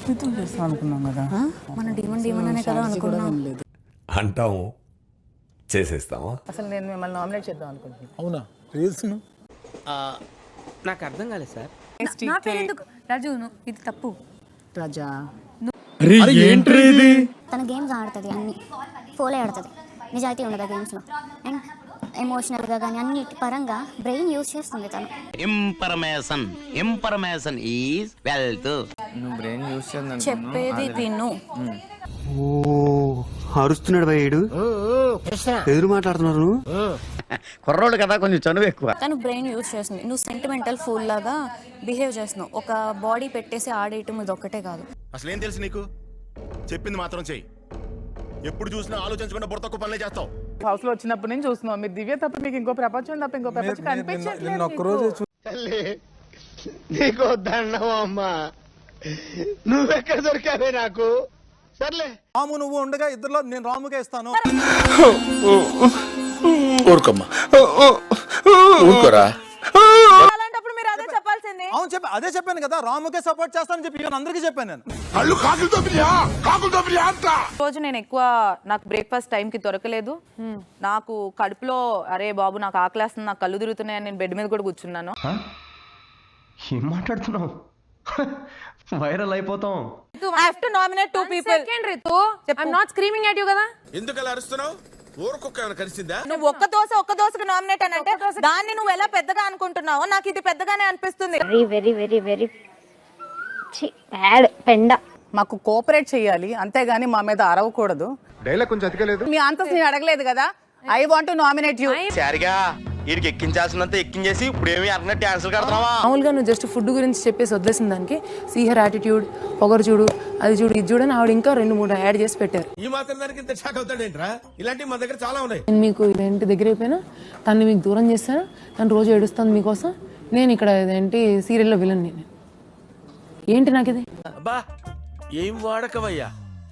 చేస్తాం అనుకున్నాం కదా. మన డీమన్ అనే కదా అనుకున్నాం. అంటాము చేసేస్తామా? అసలు నేను మిమ్మల్ని నామినేట్ చేద్దాం అనుకుంటున్నాను. అవునా? రీల్స్ నాకు అర్థం కాలేదు సార్. నా పేరు ఎందుకు రాజు? ఇది తప్పు. రాజా తన గేమ్స్ ఆడుతుంది, అన్ని ఫోలే ఆడుతుంది. నిజాయితీ ఉండదు గేమ్స్లో. అండ్ ఎమోషనల్గా కానీ అన్నిటి పరంగా బ్రెయిన్ యూజ్ చేస్తుంది తను. Information is wealth. నువ్వు బ్రెయిన్ యూస్ చేయండి. చెప్పేది విను. అరుస్తున్నాడు భయ్యుడు, ఎదురు మాట్లాడుతున్నారు. కుర్రోడు కదా, కొంచెం చనువు ఎక్కువ. తను బ్రెయిన్ యూజ్ చేస్తుంది. నువ్వు సెంటిమెంటల్ ఫూల్ లాగా బిహేవ్ చేస్తున్నావు. ఒక బాడీ పెట్టేసి ఆడేయటం ఇది ఒక్కటే కాదు. అసలేం తెలుసు నీకు? చెప్పింది మాత్రం చెయ్యి. ఎప్పుడు చూసినా ఆలోచించకుండా బుర్ర తక్కువ పనులే చేస్తావు. హౌస్ లో వచ్చినప్పటి నుంచి చూస్తున్నావు. మీరు దివ్య తప్ప మీకు ఇంకో ప్రపంచం తప్ప ఇంకో ప్రపంచం కనిపించట్లేదు. ఒక్కరోజు నీకు దండం అమ్మా, నువ్వెక్కడ దొరికావే నాకు? సర్లే, రాము నువ్వు ఉండగా ఇద్దరులో నేను రాముకే ఇస్తాను. ఊరుకోమ్మా, ఊరుకోరా. అలాంటప్పుడు మీరు అదే చెప్పాల్సింది. అవును చెప్పి అదే చెప్పాను కదా, రాముకే సపోర్ట్ చేస్తానని చెప్పి ఈవెన్ అందరికీ చెప్పాను నేను. రోజు నేను ఎక్కువ నాకు బ్రేక్ఫాస్ట్ టైంకి దొరకలేదు. నాకు కడుపులో అరే బాబు నాకు ఆకలేస్తుంది, నాకు కళ్ళు తిరుగుతున్నాయని నేను బెడ్ మీద కూడా కూర్చున్నాను. ఏం మాట్లాడుతున్నావు? వైరల్ అయిపోతాం. I have to nominate 2 people. Second Ritu, I'm not screaming at you కదా. ఎందుకు అలా అరుస్తున్నావు? ఊరుకొక్క ఏమైనా కలిసిందా? నువ్వు ఒక్క దోశకు నామినేట్ అని అంటే దాన్ని నువ్వు ఎలా పెద్దగా అనుకుంటున్నావో నాకు ఇది పెద్దగానే అనిపిస్తుంది. వెరీ వెరీ వెరీ బ్యాడ్ పెండ. మాకు కోఆపరేట్ చేయాలి, అంతేగాని మా మీద అరవకూడదు. డైలాగ్ కొంచెం అతికలేదు. మీ ఆన్సర్స్ నేను అడగలేదు కదా. I want to nominate you. సరిగా వీడికి ఎక్కించాల్సినంత ఎక్కించేసి ఇప్పుడు ఏమి అన్నట్టు ఆన్సర్ కడతావా? మామూలుగా నువ్వు జస్ట్ ఫుడ్ గురించి చెప్పేసి వదిలేసిన దానికి సీహర్ యాటిట్యూడ్, పొగరు చూడు, అది చూడు, ఇది చూడని ఆవిడ ఇంకా 2-3 యాడ్ చేసి పెట్టారు. ఈ మాత్రం దానికి ఇంత షాక్ అవుతాడేంట్రా? ఇలాంటివి మా దగ్గర చాలా ఉన్నాయి. నేను మీకు ఇదేంటి దగ్గర అయిపోయినా, తను మీకు దూరం చేస్తాను, తను రోజు ఏడుస్తాను మీకోసం. నేను ఇక్కడ ఇదేంటి సీరియల్లో విలన్. నేను ఏంటి నాకు ఇది అబ్బా ఏం వాడకవయ్యా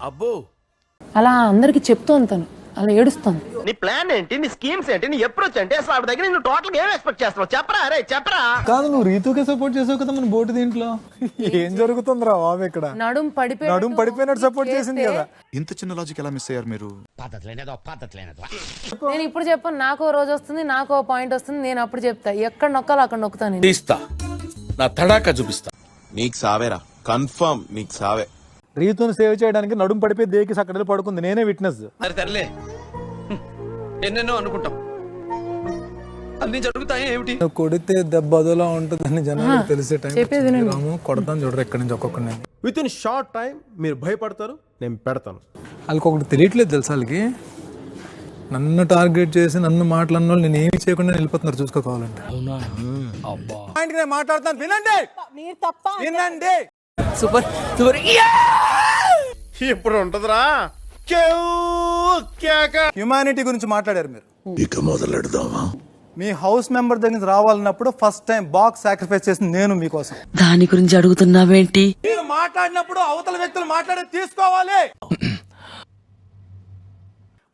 అబ్బో. అలా అందరికి చెప్తాను, తను అలా ఏడుస్తాను. నీ ప్లాన్ ఏంటి? నీ స్కీమ్స్ ఏంటి? నీ అప్రోచ్ ఏంటి? అసలు ఆవిడ దగ్గర నువ్వు టోటల్ ఏం ఎక్స్పెక్ట్ చేస్తున్నావు? చెప్పరా, అరే చెప్పరా. కాదు నువ్వు రీతుకే సపోర్ట్ చేసావు కదా మన బోటు దీంట్లో. ఏం జరుగుతుందిరా బాబు ఇక్కడ? నడుం పడిపోయినట్టు సపోర్ట్ చేసింది కదా. ఇంత చిన్న లాజిక్ ఎలా మిస్ అయ్యారు మీరు? నేను ఇప్పుడు చెప్పాను, నాకో రోజు వస్తుంది, నాకో పాయింట్ వస్తుంది, నేను అప్పుడు చెప్తా. ఎక్కడ నొక్కాలో అక్కడ నొక్కుతాను. నేను తీస్తా, నా తడాకా చూపిస్తా. నీకు సావేరా, కన్ఫర్మ్ నీకు సావే. రీతును సేవ్ చేయడానికి నడుము పడిపోయి దేకి అక్కడ పడుకుంది, నేనే విట్నెస్. సర్లే, ఎన్నెన్నో అనుకుంటాం, అన్ని జరుగుతాయి. ఏమిటి నువ్వు కొడితే దెబ్బ అదోలా ఉంటుందని జనాలకు తెలిసే టైం రాము కొడతాను చూడరు ఎక్కడి నుంచి ఒక్కొక్కరిని. విత్ ఇన్ షార్ట్ టైం మీరు భయపడతారు, నేను పెడతాను. వాళ్ళకి ఒకటి తెలియట్లేదు తెలుసా, వాళ్ళకి నన్ను టార్గెట్ చేసి నన్ను మాట్లాడిన వాళ్ళు నేను ఏమి చేయకుండా వెళ్ళిపోతున్నారు చూసుకోవాలంటే. నేను మాట్లాడుతాను, వినండి వినండి. Super super. ఇప్పుడు ఉంటదిరా. హ్యుమానిటీ గురించి మాట్లాడారు మీరు. ఇక మొదలెడదామా? మీ హౌస్ మెంబర్ దగ్గర రావాలన్నప్పుడు ఫస్ట్ టైం బాక్స్ సాక్రిఫైస్ చేసింది నేను మీకోసం. దాని గురించి అడుగుతున్నావేంటి? మీరు మాట్లాడినప్పుడు అవతల వ్యక్తులు మాట్లాడి తీసుకోవాలి.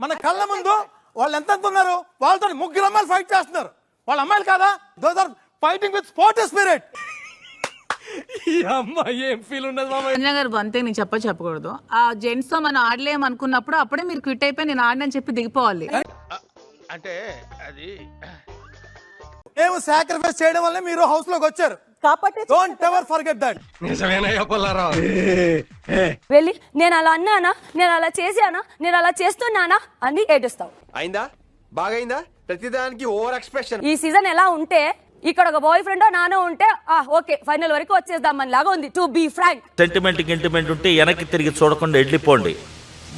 మన కళ్ళ ముందు వాళ్ళు ఎంత ఉన్నారు, వాళ్ళతో 3 అమ్మాయిలు ఫైట్ చేస్తున్నారు. వాళ్ళ అమ్మాయిలు కాదా? Those are fighting with sports spirit. ఏం ఫీల్ ఉండదు మామ. సంజన గారు అంతే, నేను చెప్పకూడదు. ఆ జెంట్స్ తో మనం ఆడలేం అనుకున్నప్పుడు అప్పుడే మీరు క్విట్ అయిపోయి నేను ఆడనని చెప్పి దిగిపోవాలి. అంటే అది మేము సాక్రిఫైస్ చేయడం వల్ల మీరు హౌస్ లోకి వచ్చారు కాబట్టి డోంట్ ఎవర్ ఫర్గెట్ దట్. నిజమేనయ్యా పుల్లారావు. వెళ్ళి నేను అలా అన్నానా, నేను అలా చేశానా, నేను అలా చేస్తున్నానా అని ఏడుస్తావు. అయిందా? బాగైందా? ప్రతిదానికి ఓవర్ ఎక్స్ప్రెషన్. ఈ సీజన్ ఎలా ఉంటే ఇక్కడ ఒక బాయ్ ఫ్రెండ్ నానో ఉంటే ఓకే ఫైనల్ వరకు వచ్చేద్దాం మన లాగా ఉంది. టు బీ ఫ్రాంక్, సెంటిమెంట్ ఉంటే వెనక్కి తిరిగి చూడకుండా వెళ్ళిపోండి,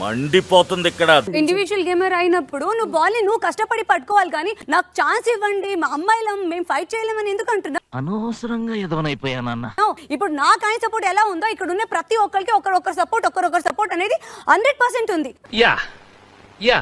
మండిపోతుంది ఇక్కడ. ఇండివిజువల్ గేమర్ అయినప్పుడు నువ్వు బాల్ ని నువ్వు కష్టపడి పట్టుకోవాలి, కానీ నాకు ఛాన్స్ ఇవ్వండి, మా అమ్మాయిలం మేము ఫైట్ చేయలేమని ఎందుకు అంటున్నా? అనవసరంగా ఎదవనైపోయానన్న. ఇప్పుడు నా కాయ సపోర్ట్ ఎలా ఉందో ఇక్కడ ఉన్న ప్రతి ఒక్కరికి ఒకరొకరు సపోర్ట్ అనేది 100% ఉంది. యా